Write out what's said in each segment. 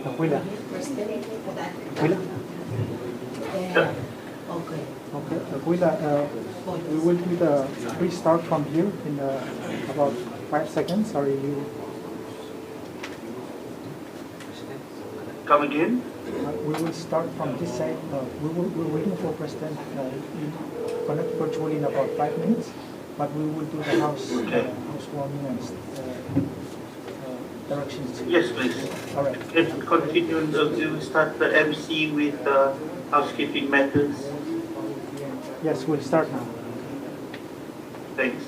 Aquila. Aquila. Okay, Aquila, we will do the restart from here in about 5 seconds. Sorry, you. Come again? We will start from this side. We're waiting for President connect virtually in about 5 minutes, but we will do the housewarming and directions. Yes, please. All right. Can continue. We'll start the MC with housekeeping matters. Yes, we'll start now. Thanks.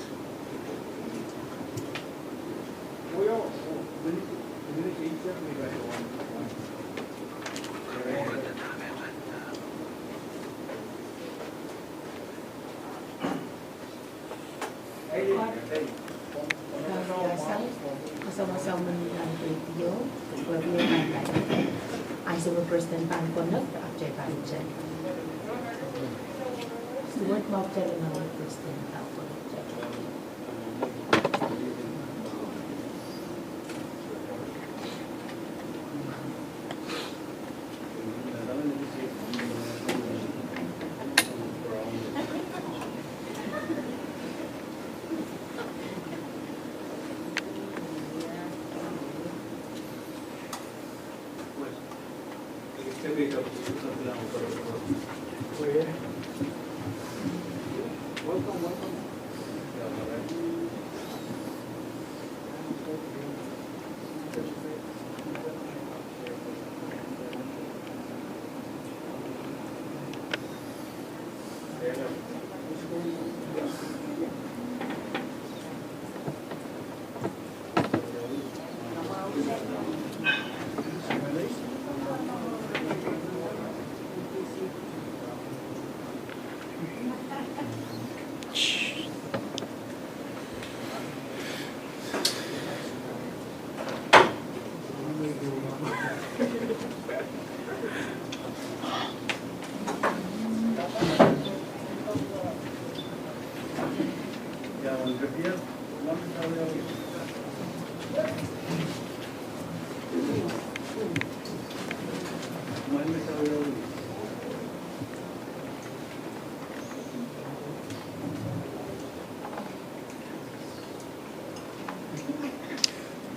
Sama-sama menang video, kemudian I will present ban connect after ban check. What about telling present after check?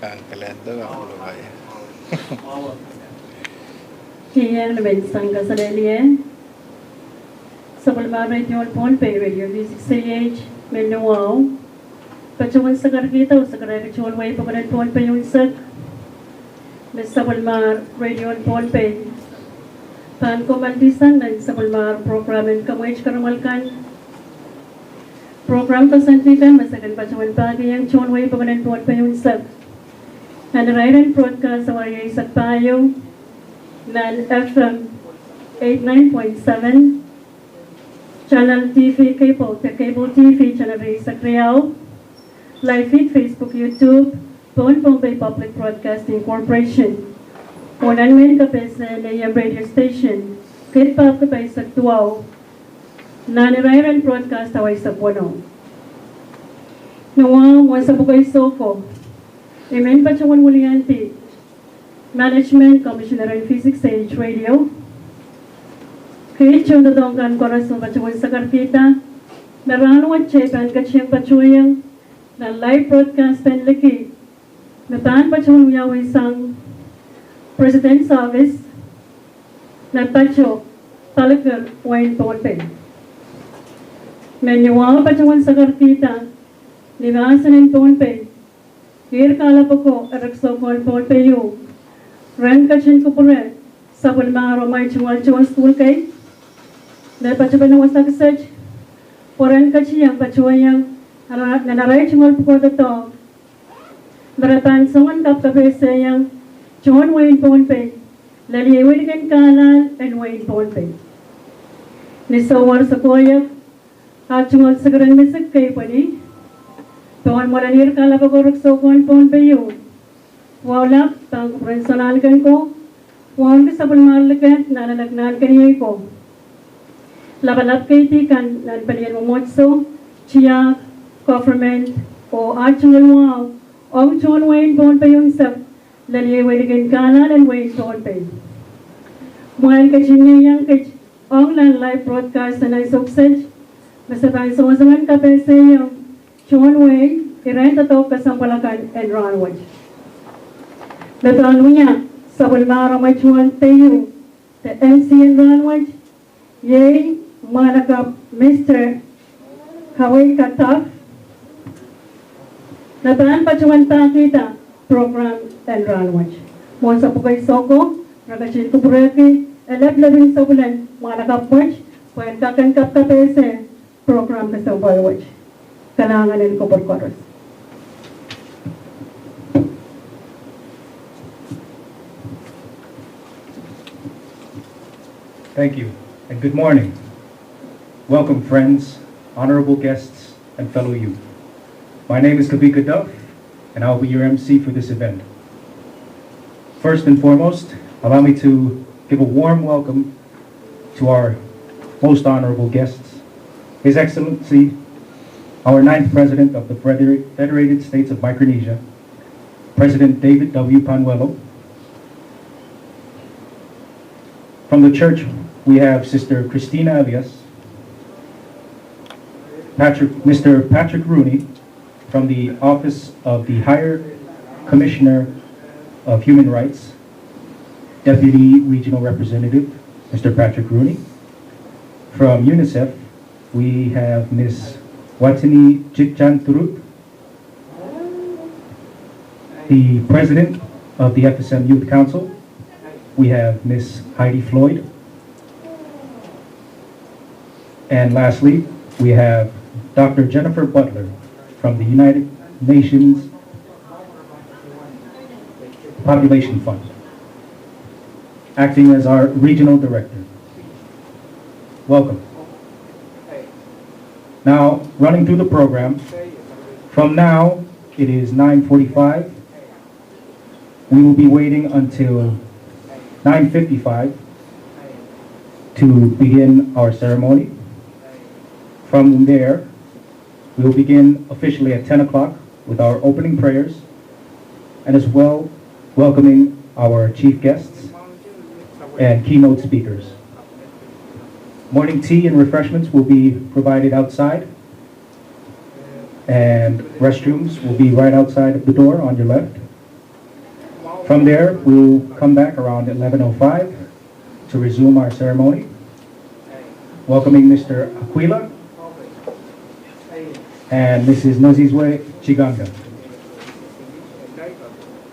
Ang kalendo ang lubay. Kiyang namin sangga sa leliye. Sa Palmar Radio Phone Pay Radio Music CH Menuaw. Pacuan sa karkita o sa karakacuan way pagkanan Phone Pay yung isak. Sa Palmar Radio Phone Pay. Pan komandisan dan sa Palmar programen kamuich karamalkan. Program kasantikan masakan pacuan pagi yang cuan way pagkanan Phone Pay yung isak. Nanarayan broadcast sa wariyay sa payo ng FM 89.7 Channel TV Cable TV Channel sa Kriyaw Live feed Facebook, YouTube Phone Bay Public Broadcasting Corporation Unan men kapes na AM radio station Kitpap kapay sa Tuaw Nanarayan broadcast away sa Puno Nawang sa Bugay Soko Amen pa siya Wulianti, Management Commissioner in Physics Age Radio. Kaya siya nadonggan korason pa siya sa karkita. Narano at siya katsiyang pa siya na live broadcast penliki. Nataan pa siya uyaway sang President's Office na pa siya talagang Wayne Ponpe. Menyuwa pa siya sa karkita. Limasan in Ponpe. Here kala ko arakso kon Phone Pay you rank kachin ko pure sa Palmar Romay chual school kay na pachuba na wasak search poran kachiyang pachuayang nanaray chual ko to naratan songan kap kapese yang John Wayne Phone Pay lali Wiligan Kanan and Wayne Phone Pay ni sawar sa koyak at chual sa gran misik kay pani Tuan malanir kala pagorok so kon Phone Pay you. Wala pang personal kan ko. Wan ka sa Palmar lagat nalalagnan kaniyay ko. Labalap kay tikan nan palian mo motso, chiyak, government o actual wow. Ang John Wayne Phone Pay yung sab laliyawaligan kanan and way tonpe. Mga kachiniyang online live broadcast na success, masabay sa masangan kapese yung Chuan Way, irenta to kasampalakan and Ronwood. Lataan mo niya, sa Bulmara may Chuan Tayo, the MC and Ronwood, yay, manakap Mr. Kaway Kataf, lataan pa Chuan kita, program and Ronwood. Mo sa Pugay Soko, Rakashin Kubureki, elab-labing sa bulan, manakap watch, pwede kakangkap kapese, program ka sa Boywatch. Kalanganin ko Porcoros. Thank you, and good morning. Welcome, friends, honorable guests, and fellow youth. My name is Kabika Duff, and I'll be your MC for this event. First and foremost, allow me to give a warm welcome to our most honorable guests, His Excellency, our 9th President of the Federated States of Micronesia, President David W. Panuelo. From the church, we have Sister Christina Elias, Mr. Patrick Rooney, from the Office of the Higher Commissioner of Human Rights, Deputy Regional Representative, Mr. Patrick Rooney. From UNICEF, we have Ms. Watini Chikchan-Turut, the President of the FSM Youth Council. We have Ms. Heidi Floyd. And lastly, we have Dr. Jennifer Butler from the United Nations Population Fund, acting as our Regional Director. Welcome. Now, running through the program, from now, it is 9:45. We will be waiting until 9:55 to begin our ceremony. From there, we will begin officially at 10 o'clock with our opening prayers, and as well welcoming our chief guests and keynote speakers. Morning tea and refreshments will be provided outside, and restrooms will be right outside of the door on your left. From there, we'll come back around 11:05 to resume our ceremony, welcoming Mr. Aquila and Mrs. Nozizwe Chiganga.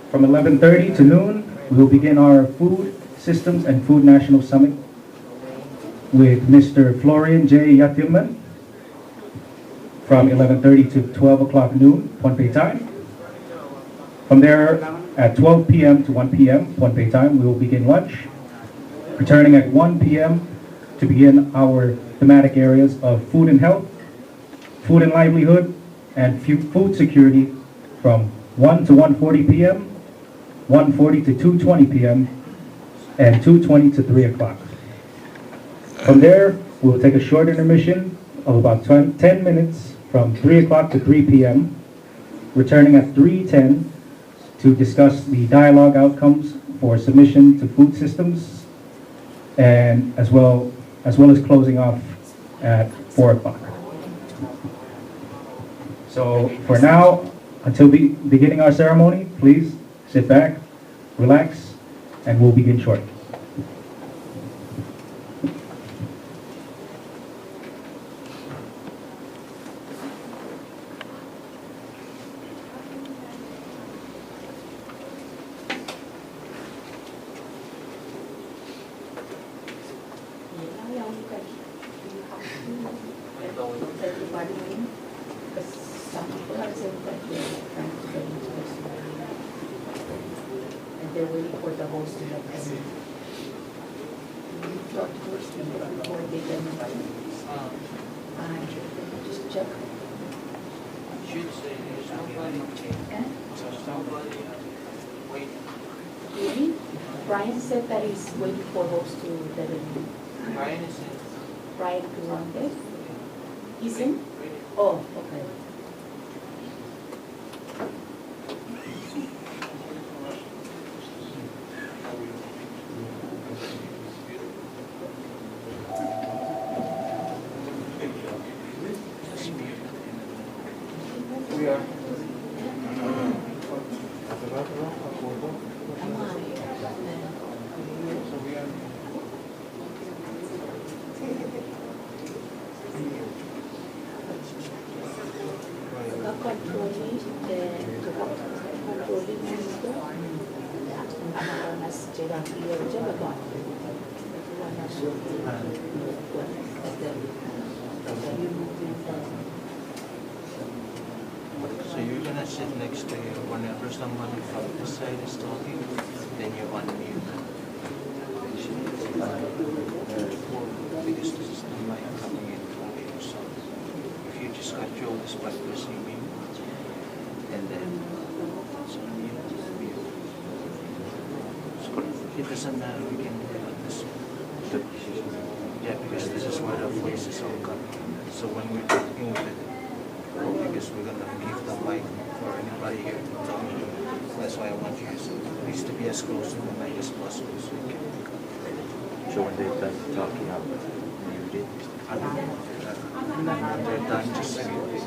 From 11:30 to noon, we will begin our Food Systems and Food National Summit with Mr. Florian J. Yatilman from 11:30 to 12 o'clock noon, Pohnpei time. From there, at 12 p.m. to 1 p.m., Pohnpei time, we will begin lunch, returning at 1 p.m. to begin our thematic areas of food and health, food and livelihood, and food security from 1 to 1:40 p.m., 1:40 to 2:20 p.m., and 2:20 to 3 o'clock. From there, we'll take a short intermission of about 10 minutes from 3 o'clock to 3 p.m., returning at 3:10 to discuss the dialogue outcomes for submission to food systems, and as well as closing off at 4 o'clock. So for now, until beginning our ceremony, please sit back, relax, and we'll begin shortly. And they're waiting for the host to have them. Talk first before they get them. Just check. Really? Brian said that he's waiting for host to let him. Brian Kuzante? He's in? Oh, okay. Mas Gerard Leo Jalagon. So you're gonna sit next to you whenever someone from this side is talking, then you unmute. Because this is the mic coming in from you, so if you just control this by pressing mute, and then it's unmute, mute. So it doesn't matter, we can do it this way. Yeah, because this is where the voice is all coming. So when we're talking with it, because we're gonna leave the mic for anybody here to talk. That's why I want you guys at least to be as close to the mic as possible so you can. So when they're done talking, I'll mute it. When they're done, just mute it.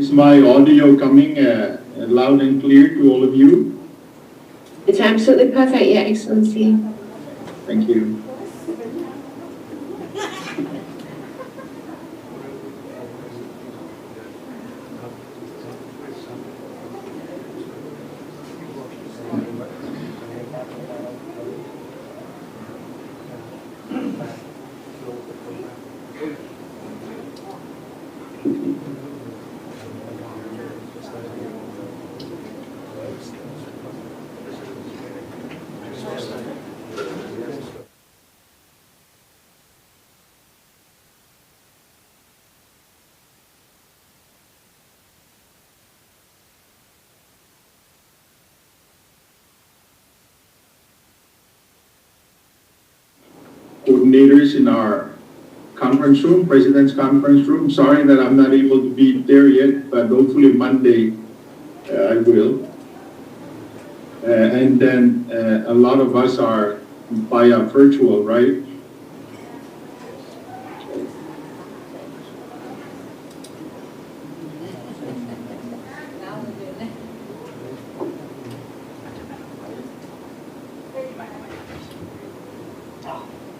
Is my audio coming loud and clear to all of you? It's absolutely perfect, Your Excellency. Thank you. Coordinators in our conference room, President's conference room. Sorry that I'm not able to be there yet, but hopefully Monday I will. And then a lot of us are via virtual, right?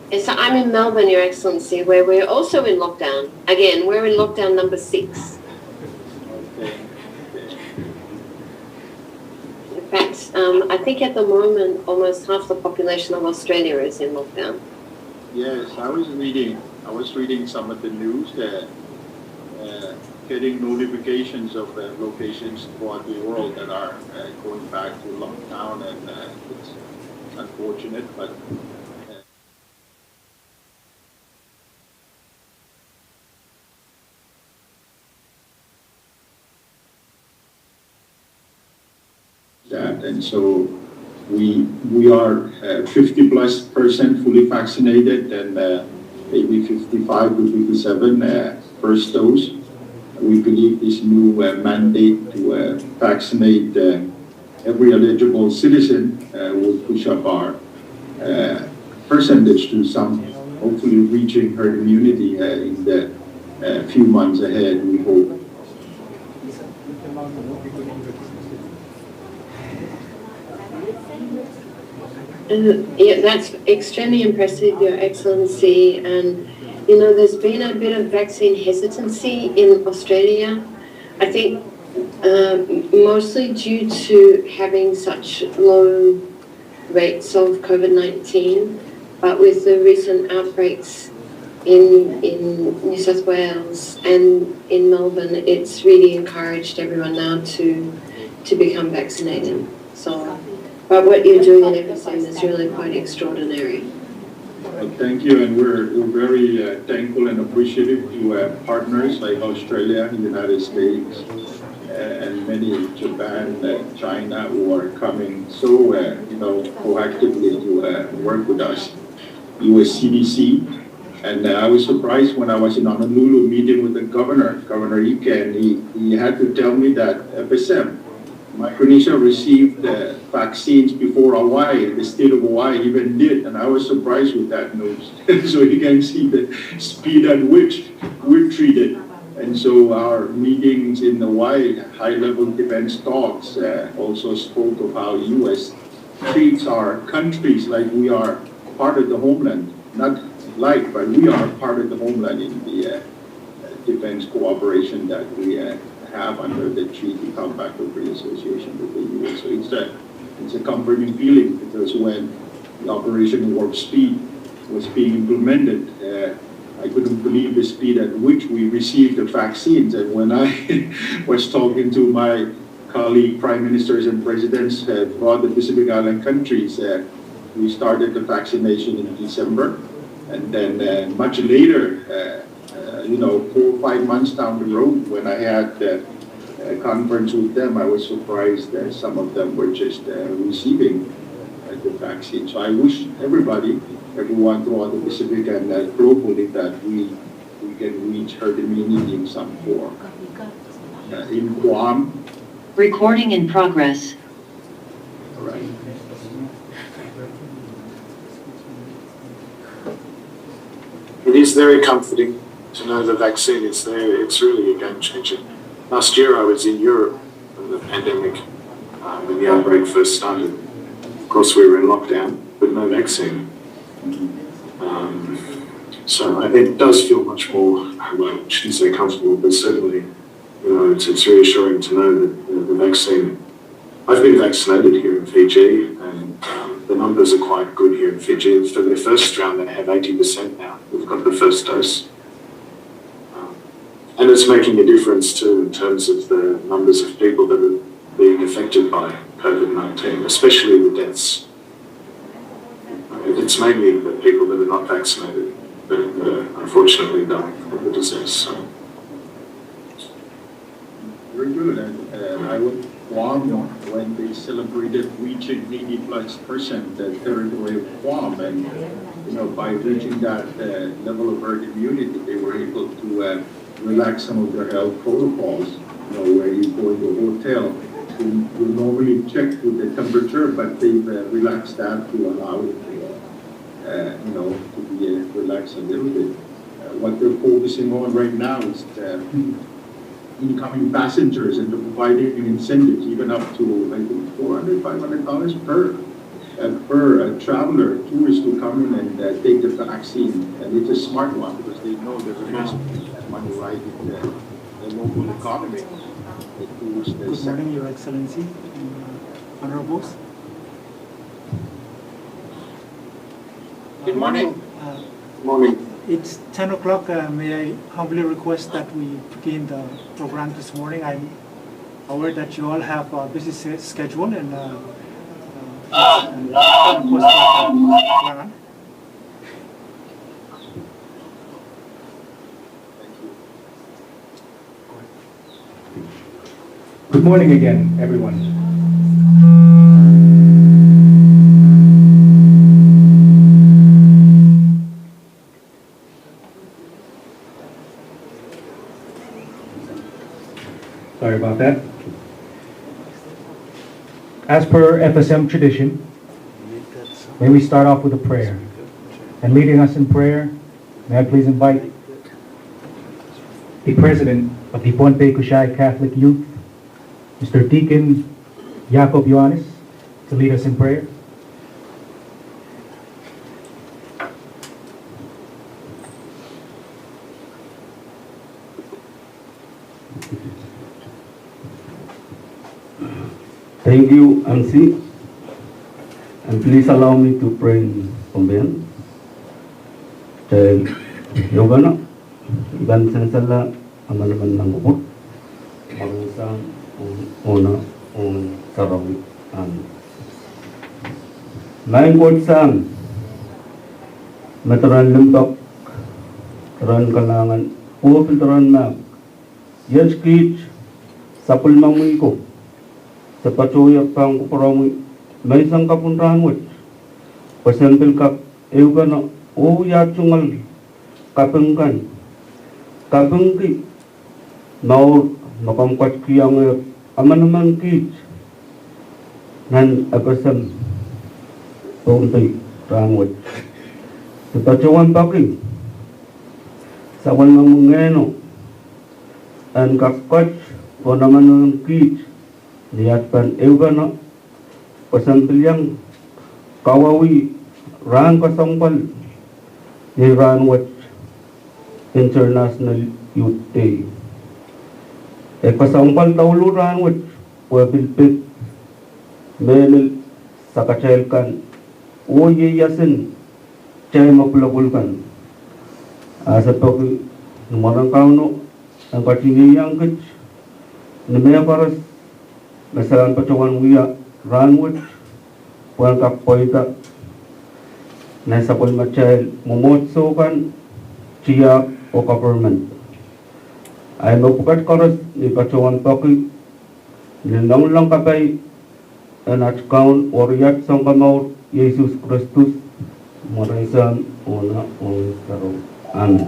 Yes, so I'm in Melbourne, Your Excellency, where we're also in lockdown. Again, we're in lockdown number 6. In fact, I think at the moment, almost half the population of Australia is in lockdown. Yes, I was reading some of the news, getting notifications of locations throughout the world that are going back to lockdown, and it's unfortunate, but that, and so we are 50+% fully vaccinated, and maybe 55 to 57 first dose. We believe this new mandate to vaccinate every eligible citizen will push up our percentage to some, hopefully reaching herd immunity in the few months ahead, we hope. Yeah, that's extremely impressive, Your Excellency. And, you know, there's been a bit of vaccine hesitancy in Australia. I think mostly due to having such low rates of COVID-19. But with the recent outbreaks in New South Wales and in Melbourne, it's really encouraged everyone now to become vaccinated. So, but what you're doing in FSM is really quite extraordinary. Thank you, and we're very thankful and appreciative to partners like Australia, the United States, and many, Japan, China, who are coming so proactively to work with us. US CDC, and I was surprised when I was in Honolulu meeting with the Governor Ike, and he had to tell me that FSM, Micronesia received vaccines before Hawaii, the state of Hawaii even did, and I was surprised with that news. So you can see the speed at which we're treated. And so our meetings in Hawaii, high-level defense talks, also spoke of how U.S. treats our countries like we are part of the homeland. Not like, but we are part of the homeland in the defense cooperation that we have under the Treaty Compact of Free Association with the U.S. So it's a comforting feeling, because when the Operation Warp Speed was being implemented, I couldn't believe the speed at which we received the vaccines. And when I was talking to my colleague prime ministers and presidents throughout the Pacific Island countries, we started the vaccination in December, and then much later, 4 or 5 months down the road, when I had a conference with them, I was surprised that some of them were just receiving the vaccine. So I wish everyone throughout the Pacific and globally, that we can reach herd immunity in some form. In Guam. Recording in progress. All right. It is very comforting to know the vaccine is there. It's really a game changer. Last year I was in Europe when the pandemic, when the outbreak first started. Of course we were in lockdown, but no vaccine. So it does feel much more, well, I shouldn't say comfortable, but certainly, it's reassuring to know that the vaccine, I've been vaccinated here in Fiji, and the numbers are quite good here in Fiji. For their first round, they have 80% now. We've got the first dose. And it's making a difference too in terms of the numbers of people that are being affected by COVID-19, especially the deaths. It's mainly the people that are not vaccinated that unfortunately die of the disease. So. Very good. And I was Guam when they celebrated reaching 80+% the territory of Guam, and by reaching that level of herd immunity, they were able to relax some of their health protocols. Where you go into a hotel, you normally check with the temperature, but they've relaxed that to allow it to be relaxed a little bit. What they're focusing on right now is the incoming passengers and providing incentives, even up to I think $400, $500 per traveler, tourist to come in and take the vaccine. And it's a smart one because they know there's a risk of money right in the local economy. Good morning, Your Excellency, Honorables. Good morning. Good morning. It's 10 o'clock. May I humbly request that we begin the program this morning? I'm aware that you all have a busy schedule and Good morning again, everyone. Sorry about that. As per FSM tradition, may we start off with a prayer. And leading us in prayer, may I please invite the President of the Pohnpei Kushai Catholic Youth, Mr. Deacon Jacob Ioannis, to lead us in prayer. Thank you, MC, and please allow me to pray in Pombian. Yogana, Iban Sensala, Amanaman Nangupur, Pangusang, Ona, Sarawi, and Nine God Sang, Mataran Limbok, Taran Kalangan, Pupil Taran Map, Yes Kich, Sapul Mamiko. Sa patuloy pang kuparami may isang kapuntahan mo pasampil ka ewa na yatsungal kapengki mau makamkat kiyang aman kit nan agasam Pohnpei ramot sa patuloy paki sa walang mungeno an kakat po naman kit lihatkan eugana pasampilyang kawawi ran kasampal ni Ranwat International Youth Day. Kasampal taulo Ranwat wabilpit menel sakachelkan yasin chay mapulagulkan asa pag numarang kauno ang katingiyang kich ni maya paras Masalan pacawan wiya Ranwat wan kapoita na sa pul machel mumotso kan siya o government ay mapukat koros ni pacawan paki nilang lang kapay anak kaun oriyat sang kamaut Yesus Kristus maraisan ona on karo an.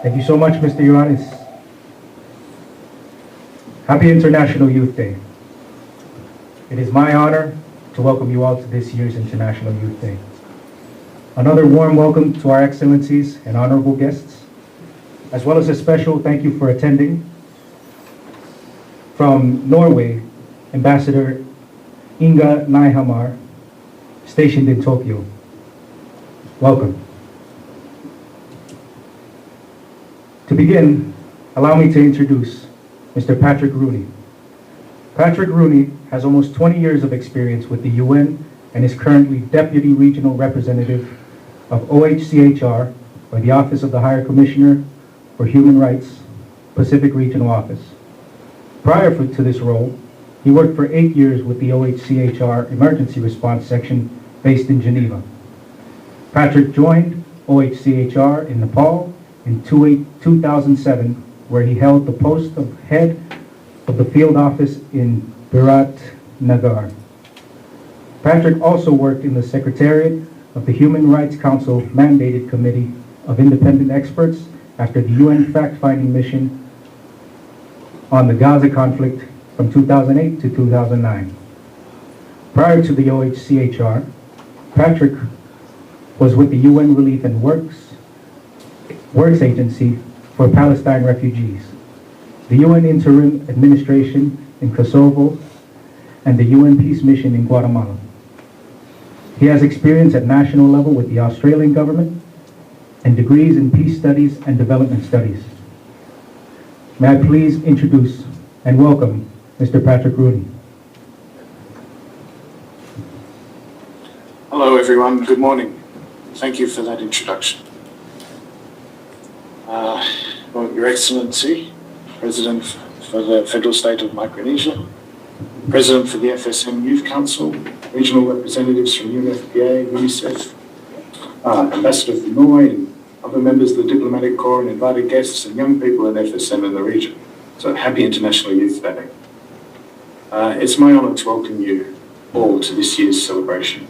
Thank you so much, Mr. Ioannis. Happy International Youth Day. It is my honor to welcome you all to this year's International Youth Day. Another warm welcome to our excellencies and honorable guests, as well as a special thank you for attending. From Norway, Ambassador Inga Nyhamar, stationed in Tokyo. Welcome. To begin, allow me to introduce Mr. Patrick Rooney. Patrick Rooney has almost 20 years of experience with the UN and is currently Deputy Regional Representative of OHCHR, or the Office of the Higher Commissioner for Human Rights, Pacific Regional Office. Prior to this role, he worked for 8 years with the OHCHR Emergency Response Section based in Geneva. Patrick joined OHCHR in Nepal in 2007, where he held the post of head of the field office in Biratnagar. Patrick also worked in the Secretariat of the Human Rights Council mandated committee of independent experts after the UN fact-finding mission on the Gaza conflict from 2008 to 2009. Prior to the OHCHR, Patrick was with the UN Relief and Works Agency for Palestine refugees, the UN Interim Administration in Kosovo, and the UN Peace Mission in Guatemala. He has experience at national level with the Australian government and degrees in peace studies and development studies. May I please introduce and welcome Mr. Patrick Rooney. Hello everyone, good morning. Thank you for that introduction. Well, Your Excellency, President for the Federal State of Micronesia, President for the FSM Youth Council, regional representatives from UNFPA, UNICEF, Ambassador from Norway, and other members of the Diplomatic Corps, and invited guests and young people in FSM in the region. So happy International Youth Day. It's my honour to welcome you all to this year's celebration.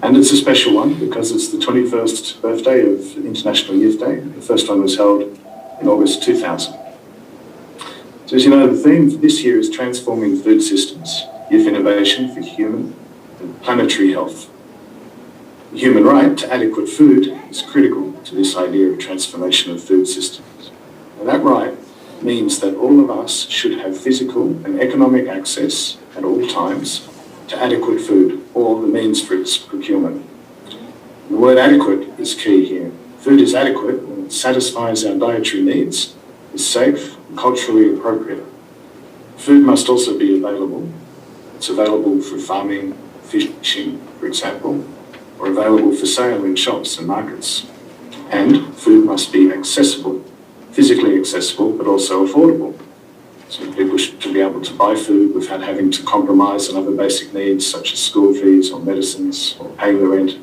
And it's a special one because it's the 21st birthday of International Youth Day. The first one was held in August 2000. So as you know, the theme for this year is transforming food systems, youth innovation for human and planetary health. The human right to adequate food is critical to this idea of transformation of food systems. And that right means that all of us should have physical and economic access at all times to adequate food, or the means for its procurement. The word adequate is key here. Food is adequate when it satisfies our dietary needs, is safe, and culturally appropriate. Food must also be available. It's available for farming, fishing, for example, or available for sale in shops and markets. And food must be accessible, physically accessible, but also affordable. So people should be able to buy food without having to compromise on other basic needs such as school fees or medicines or paying the rent.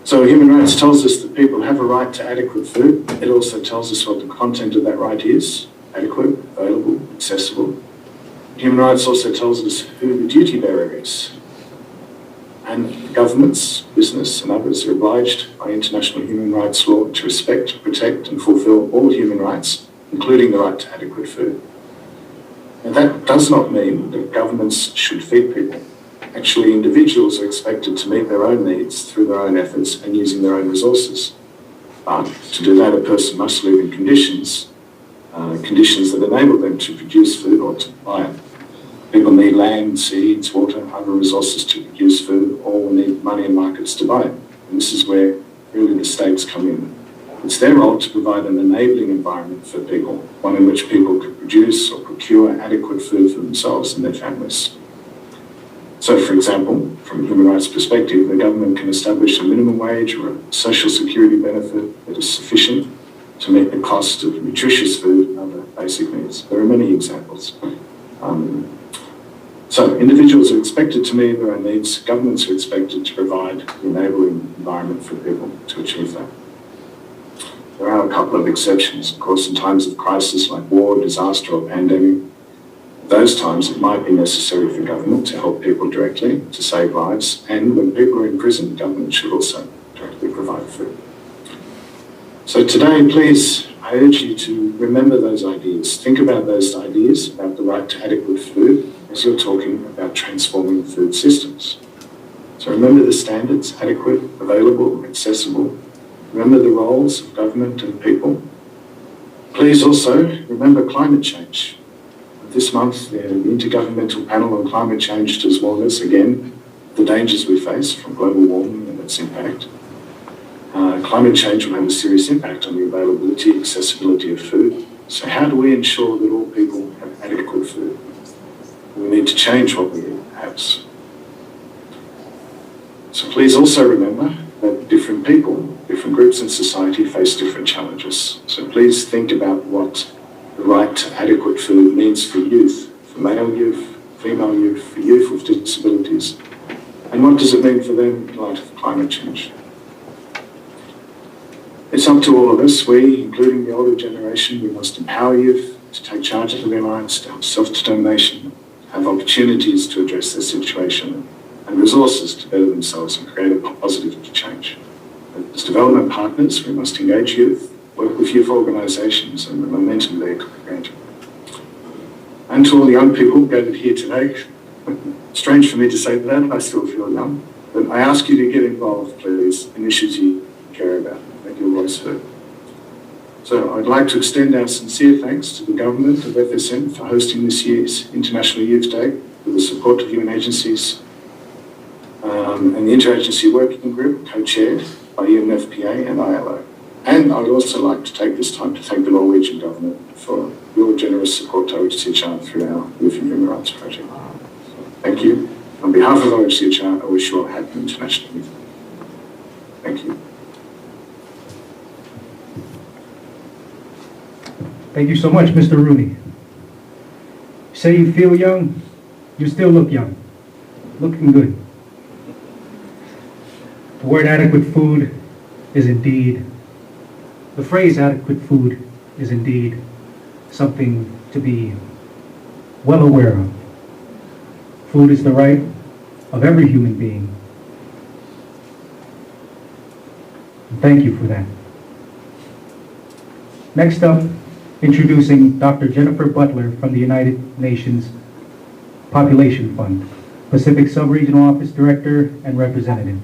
So human rights tells us that people have a right to adequate food. It also tells us what the content of that right is: adequate, available, accessible. Human rights also tells us who the duty bearer is. And governments, business and others are obliged by international human rights law to respect, protect and fulfil all human rights, including the right to adequate food. And that does not mean that governments should feed people. Actually, individuals are expected to meet their own needs through their own efforts and using their own resources. But to do that, a person must live in conditions that enable them to produce food or to buy it. People need land, seeds, water, other resources to produce food, all need money and markets to buy it. And this is where really the states come in. It's their role to provide an enabling environment for people, one in which people can produce or procure adequate food for themselves and their families. So, for example, from a human rights perspective, the government can establish a minimum wage or a social security benefit that is sufficient to meet the cost of nutritious food and other basic needs. There are many examples. So individuals are expected to meet their own needs. Governments are expected to provide the enabling environment for people to achieve that. There are a couple of exceptions. Of course, in times of crisis like war, disaster or pandemic, at those times it might be necessary for government to help people directly to save lives. And when people are in prison, government should also directly provide food. So today, please, I urge you to remember those ideas. Think about those ideas about the right to adequate food as you're talking about transforming food systems. So remember the standards: adequate, available, accessible. Remember the roles of government and people. Please also remember climate change. This month, the Intergovernmental Panel on Climate Change has warned us again the dangers we face from global warming and its impact. Climate change will have a serious impact on the availability, accessibility of food. So how do we ensure that all people have adequate food? We need to change what we eat, perhaps. So please also remember that different people, different groups in society face different challenges. So please think about what the right to adequate food means for youth, for male youth, female youth, for youth with disabilities. And what does it mean for them in light of climate change? It's up to all of us, we, including the older generation, we must empower youth to take charge of their lives, to have self-determination, have opportunities to address their situation, and resources to better themselves and create a positive change. As development partners, we must engage youth, work with youth organisations and the momentum they create. And to all the young people gathered here today, strange for me to say that, I still feel young, but I ask you to get involved, please, in issues you care about. Make your voice heard. So I'd like to extend our sincere thanks to the government of FSM for hosting this year's International Youth Day with the support of UN agencies and the Interagency Working Group co-chaired by UNFPA and ILO. And I would also like to take this time to thank the Norwegian government for your generous support to OHCHR through our Youth and Human Rights project. Thank you. On behalf of OHCHR, I wish you all a happy International Youth Day. Thank you. Thank you so much, Mr. Rooney. Say you feel young, you still look young. Looking good. The word adequate food is indeed, the phrase adequate food is indeed something to be well aware of. Food is the right of every human being. Thank you for that. Next up, introducing Dr. Jennifer Butler from the United Nations Population Fund, Pacific Sub-Regional Office Director and Representative.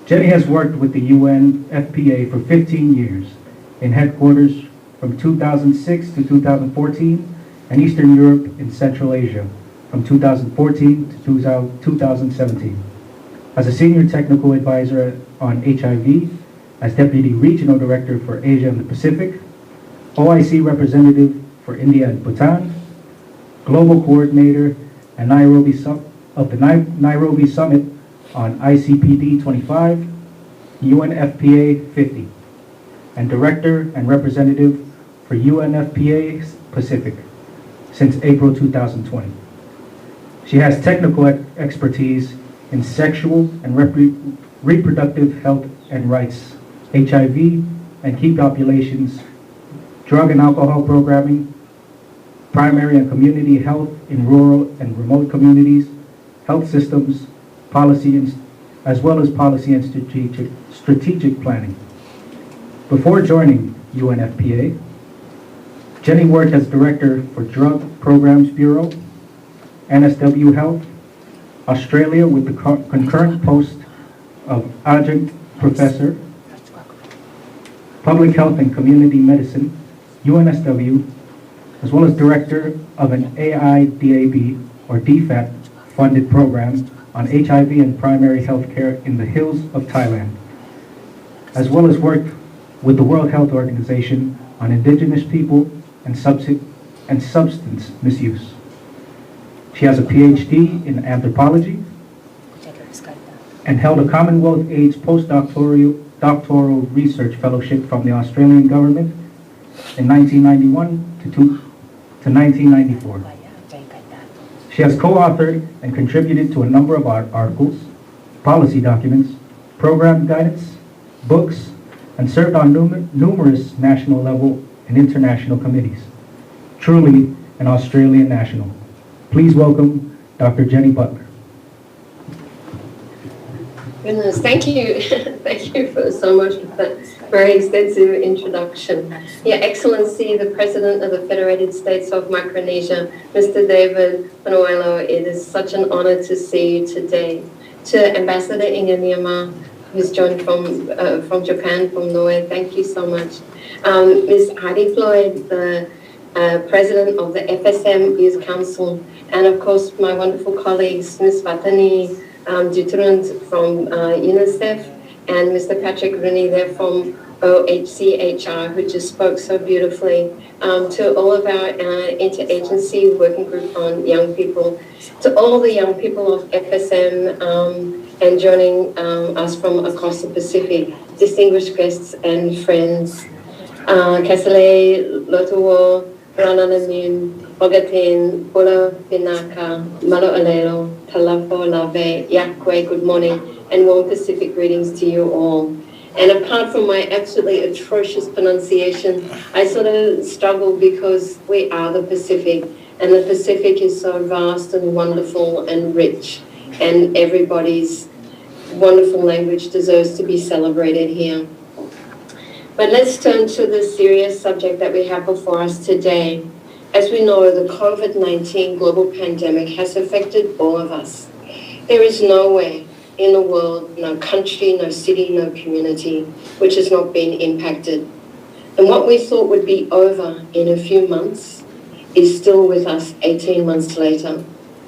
Jenny has worked with the UNFPA for 15 years in headquarters from 2006 to 2014 and Eastern Europe and Central Asia from 2014 to 2017. As a Senior Technical Advisor on HIV, as Deputy Regional Director for Asia and the Pacific, OIC Representative for India and Bhutan, Global Coordinator and of the Nairobi Summit on ICPD 25, UNFPA 50, and Director and Representative for UNFPA Pacific since April 2020. She has technical expertise in sexual and reproductive health and rights, HIV and key populations, drug and alcohol programming, primary and community health in rural and remote communities, health systems, policy, as well as policy and strategic planning. Before joining UNFPA, Jenny worked as Director for Drug Programs Bureau, NSW Health, Australia with the concurrent post of Adjunct Professor, Public Health and Community Medicine, UNSW, as well as Director of an AIDAB or DFAT funded program on HIV and primary health care in the hills of Thailand, as well as worked with the World Health Organization on indigenous people and substance misuse. She has a PhD in anthropology and held a Commonwealth AIDS doctoral research fellowship from the Australian government in 1991 to 1994. She has co-authored and contributed to a number of articles, policy documents, program guidance, books, and served on numerous national level and international committees. Truly an Australian national. Please welcome Dr. Jenny Butler. Goodness, thank you. Thank you for so much for that very extensive introduction. Your Excellency, the President of the Federated States of Micronesia, Mr. David Manoelo, it is such an honor to see you today. To Ambassador Inga Niyama, who's joined from Japan, from Norway, thank you so much. Ms. Heidi Floyd, the President of the FSM Youth Council, and of course my wonderful colleagues, Ms. Vatani Dutrund from UNICEF, and Mr. Patrick Rooney there from OHCHR, who just spoke so beautifully, to all of our interagency working group on young people, to all the young people of FSM and joining us from across the Pacific, distinguished guests and friends, Kasale, Lotuwo, Rananamin, Bogatin, Pula Pinaka, Malo Alelo, Talafo Lave, Yakwe, good morning, and warm Pacific greetings to you all. And apart from my absolutely atrocious pronunciation, I sort of struggle because we are the Pacific, and the Pacific is so vast and wonderful and rich, and everybody's wonderful language deserves to be celebrated here. But let's turn to the serious subject that we have before us today. As we know, the COVID-19 global pandemic has affected all of us. There is nowhere in the world, no country, no city, no community, which has not been impacted. And what we thought would be over in a few months is still with us 18 months later,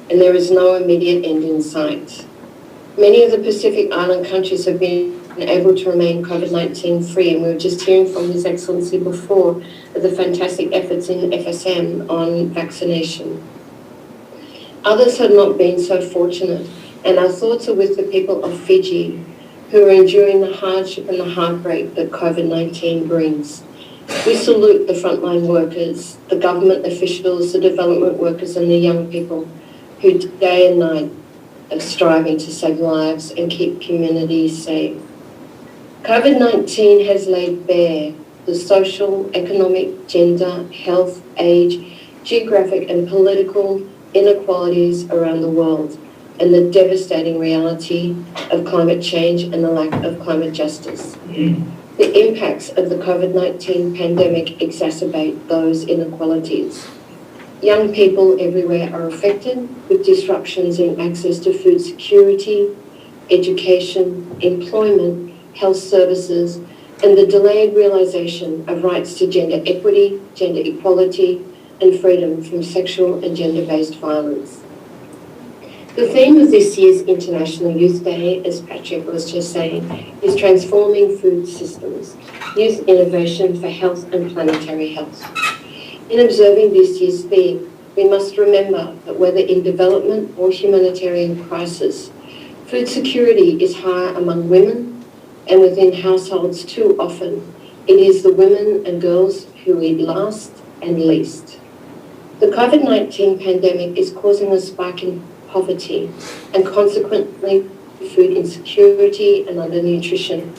and there is no immediate end in sight. Many of the Pacific Island countries have been able to remain COVID-19 free, and we were just hearing from His Excellency before the fantastic efforts in FSM on vaccination. Others have not been so fortunate, and our thoughts are with the people of Fiji who are enduring the hardship and the heartbreak that COVID-19 brings. We salute the frontline workers, the government officials, the development workers and the young people who day and night are striving to save lives and keep communities safe. COVID-19 has laid bare the social, economic, gender, health, age, geographic and political inequalities around the world, and the devastating reality of climate change and the lack of climate justice. The impacts of the COVID-19 pandemic exacerbate those inequalities. Young people everywhere are affected, with disruptions in access to food security, education, employment, health services, and the delayed realisation of rights to gender equity, gender equality, and freedom from sexual and gender-based violence. The theme of this year's International Youth Day, as Patrick was just saying, is transforming food systems, youth innovation for health and planetary health. In observing this year's theme, we must remember that whether in development or humanitarian crisis, food security is higher among women, and within households too often, it is the women and girls who eat last and least. The COVID-19 pandemic is causing a spike in poverty and consequently food insecurity and undernutrition,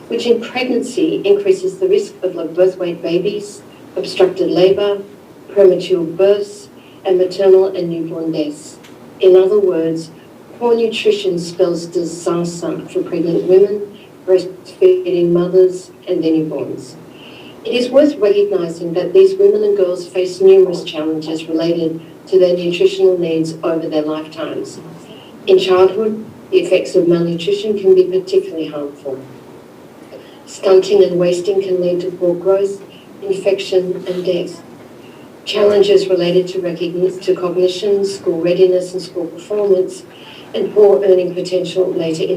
which in pregnancy increases the risk of low birth weight babies, obstructed labour, premature births, and maternal and newborn deaths. In other words, poor nutrition spells disaster for pregnant women, breastfeeding mothers, and their newborns. It is worth recognising that these women and girls face numerous challenges related to their nutritional needs over their lifetimes. In childhood, the effects of malnutrition can be particularly harmful. Stunting and wasting can lead to poor growth, infection, and death. Challenges related to cognition, school readiness, and school performance, and poor earning potential later in